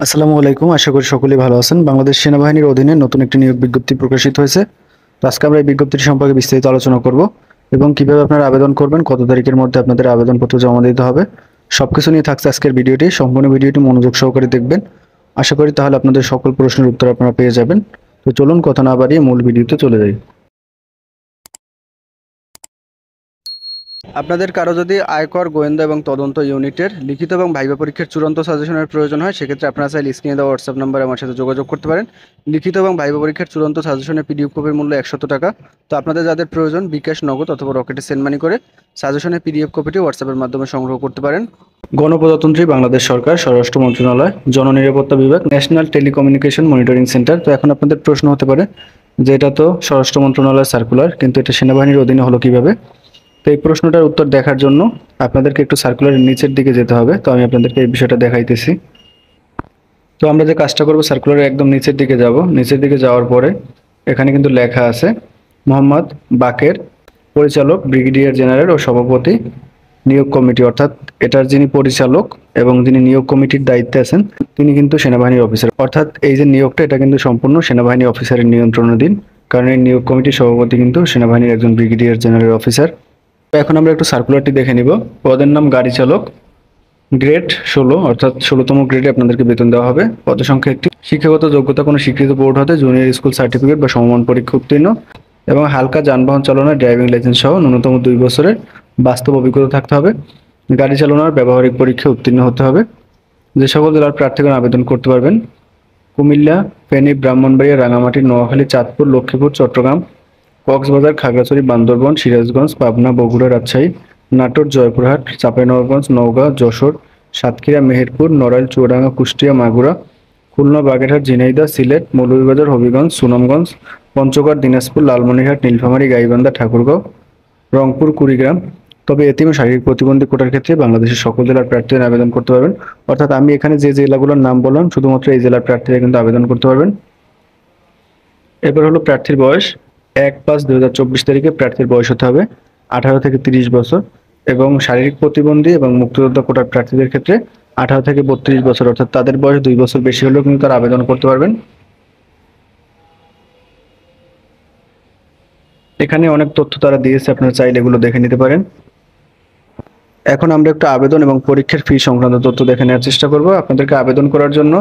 আসসালামু আলাইকুম। আশা করি সকলেই ভালো আছেন। বাংলাদেশ সেনাবাহিনীর অধীনে নতুন একটি নিয়োগ বিজ্ঞপ্তি প্রকাশিত হয়েছে। তো আজকে আমরা এই বিজ্ঞপ্তিটি সম্পর্কে বিস্তারিত আলোচনা করব এবং কিভাবে আপনারা আবেদন করবেন, কত তারিখের মধ্যে আপনাদের আবেদনপত্র জমা দিতে হবে, সবকিছু নিয়ে থাকছে আজকের ভিডিওটি। সম্পূর্ণ ভিডিওটি মনোযোগ সহকারে দেখবেন। আশা করি তাহলে আপনাদের সকল প্রশ্নের উত্তর আপনারা পেয়ে যাবেন। তো চলুন কথা না বাড়িয়ে মূল ভিডিওতে চলে যাই। আপনাদের কারো যদি আয়কর, গোয়েন্দা এবং তদন্ত ইউনিটের লিখিত এবং ভাইবা পরীক্ষার চূড়ান্ত সাজেশনের প্রয়োজন হয়, সেক্ষেত্রে আপনারা চাইলে স্ক্রিনে দেওয়া হোয়াটসঅ্যাপ নাম্বারে আমার সাথে যোগাযোগ করতে পারেন। লিখিত এবং ভাইবা পরীক্ষার চূড়ান্ত সাজেশনের পিডিএফ কপির মূল্য 100 টাকা। তো আপনাদের যাদের প্রয়োজন বিকাশ, নগদ অথবা রকেটে সেন্ড মানি করে সাজেশনের পিডিএফ কপিটি হোয়াটসঅ্যাপের মাধ্যমে সংগ্রহ করতে পারেন। গণপ্রজাতন্ত্রী বাংলাদেশ সরকার, স্বরাষ্ট্র মন্ত্রণালয়, জননিরাপত্তা বিভাগ, ন্যাশনাল টেলিকমিউনিকেশন মনিটরিং সেন্টার। তো এখন আপনাদের প্রশ্ন হতে পারে যে এটা তো স্বরাষ্ট্র মন্ত্রণালয়ের সার্কুলার, কিন্তু এটা সেনাবাহিনীর অধীনে হলো কিভাবে? তো এই প্রশ্নটার উত্তর দেখার জন্য আপনাদেরকে একটু সার্কুলারের নিচের দিকে যেতে হবে। তো আমি আপনাদেরকে এই বিষয়টা দেখাইতেছি। তো আমরা যে কাজটা করব, সার্কুলারের একদম নিচের দিকে যাব। নিচের দিকে যাওয়ার পরে এখানে কিন্তু লেখা আছে মোহাম্মদ বাকের, পরিচালক, ব্রিগেডিয়ার জেনারেল ও সভাপতি, নিয়োগ কমিটি। অর্থাৎ এটার যিনি পরিচালক এবং যিনি নিয়োগ কমিটির দায়িত্বে আছেন তিনি কিন্তু সেনাবাহিনীর অফিসার। অর্থাৎ এই যে নিয়োগটা, এটা কিন্তু সম্পূর্ণ সেনাবাহিনী অফিসারের নিয়ন্ত্রণাধীন, কারণ এই নিয়োগ কমিটির সভাপতি কিন্তু সেনাবাহিনীর একজন ব্রিগেডিয়ার জেনারেল অফিসার। তো এখন আমরা একটু সার্কুলারটি দেখে নিব। পদের নাম গাড়ি চালক, গ্রেড 16, অর্থাৎ 16তম গ্রেডে আপনাদেরকে বেতন দেওয়া হবে। পদ সংখ্যা একটি। শিক্ষাগত যোগ্যতা কোনো স্বীকৃত বোর্ড হতে জুনিয়র স্কুল সার্টিফিকেট বা সমমান পরীক্ষা উত্তীর্ণ এবং হালকা যানবাহন চালনার ড্রাইভিং লাইসেন্স সহ ন্যূনতম 2 বছরের বাস্তব অভিজ্ঞতা থাকতে হবে। গাড়ি চালানোর ব্যবহারিক পরীক্ষা উত্তীর্ণ হতে হবে। যে সকল জেলার প্রার্থীগণ আবেদন করতে পারবেন: কুমিল্লা, ফেনী, ব্রাহ্মণবাড়িয়া, রাঙামাটি, নোয়াখালী, চাঁদপুর, লক্ষ্মীপুর, চট্টগ্রাম, কক্সবাজার, খাগড়াছড়ি, বান্দরবান, সিরাজগঞ্জ, পাবনা, বগুড়া, রাজশাহী, নাটোর, জয়পুরহাট, চাঁপাইনবাবগঞ্জ, নওগাঁ, যশোর, সাতক্ষীরা, মেহেরপুর, নড়াইল, চুয়াডাঙ্গা, কুষ্টিয়া, মাগুরা, খুলনা, বাগেরহাট, ঝিনাইদহ, সিলেট, মৌলভীবাজার, হবিগঞ্জ, সুনামগঞ্জ, পঞ্চগড়, দিনাজপুর, লালমনিরহাট, নীলফামারী, গাইবান্ধা, ঠাকুরগাঁও, রংপুর, কুড়িগ্রাম। তবে এতিম ও শারীরিক প্রতিবন্ধী কোটার ক্ষেত্রে বাংলাদেশের সকল জেলার প্রার্থীরা আবেদন করতে পারবেন। অর্থাৎ আমি এখানে যে জেলাগুলোর নাম বললাম, শুধুমাত্র এই জেলার প্রার্থীরা কিন্তু আবেদন করতে পারবেন। এবার হলো প্রার্থীর বয়স। 1/5/2024 তারিখে প্রার্থীর বয়স হতে হবে 18 থেকে 30 বছর এবং শারীরিক প্রতিবন্ধী এবং মুক্তিযোদ্ধা কোটার প্রার্থীদের ক্ষেত্রে 18 থেকে 32 বছর, অর্থাৎ তাদের বয়স 2 বছর বেশি হলেও কিন্তু তারা আবেদন করতে পারবেন। এখানে অনেক তথ্য তারা দিয়েছে, আপনারা চাইলে এগুলো দেখে নিতে পারেন। এখন আমরা একটু আবেদন এবং পরীক্ষার ফি সংক্রান্ত তথ্য দেখে নেওয়ার চেষ্টা করব। আপনাদেরকে আবেদন করার জন্য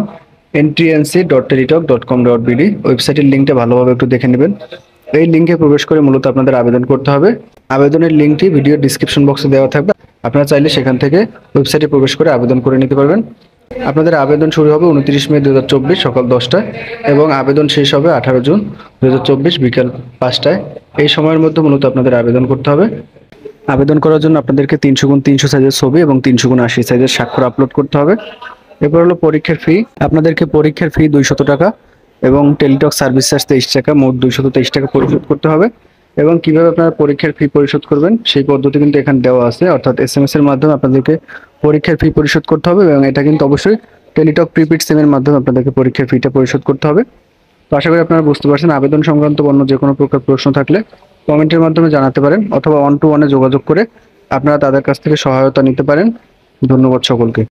entry.teletalk.com.bd ওয়েবসাইটের লিঙ্কটা ভালোভাবে একটু দেখে নেবেন। এই লিঙ্কে প্রবেশ করে মূলত আপনাদের আবেদন করতে হবে। আবেদনের লিঙ্কটি ভিডিওর ডিসক্রিপশন বক্সে দেওয়া থাকবে। আপনারা চাইলে সেখান থেকে ওয়েবসাইটে প্রবেশ করে আবেদন করে নিতে পারবেন। আপনাদের আবেদন শুরু হবে 29 মে 2024 সকাল 10টায় এবং আবেদন শেষ হবে 18 জুন 2024 বিকাল 5টায়। এই সময়ের মধ্যে মূলত আপনাদের আবেদন করতে হবে। আবেদন করার জন্য আপনাদেরকে 300x300 সাইজের ছবি এবং 300x80 সাইজের স্বাক্ষর আপলোড করতে হবে। এরপর হলো পরীক্ষার ফি। আপনাদেরকে পরীক্ষার ফি 200 টাকা এবং টেলিটক সার্ভিস চার্জ 23 টাকা, মোট 223 টাকা পরিশোধ করতে হবে। এবং কিভাবে আপনারা পরীক্ষার ফি পরিশোধ করবেন সেই পদ্ধতি কিন্তু এখানে দেওয়া আছে, অর্থাৎ SMS এর মাধ্যমে আপনাদেরকে পরীক্ষার ফি পরিশোধ করতে হবে এবং এটা কিন্তু অবশ্যই টেলিটক প্রিপেড সিমের মাধ্যমে আপনাদেরকে পরীক্ষার ফিটা পরিশোধ করতে হবে। তো আশা করি আপনারা বুঝতে পারছেন। আবেদন সংক্রান্ত অন্য যে কোনো প্রকার প্রশ্ন থাকলে কমেন্টের মাধ্যমে জানাতে পারেন অথবা 1-to-1 যোগাযোগ করে আপনারা তাদের কাছ থেকে সহায়তা নিতে পারেন। ধন্যবাদ সকলকে।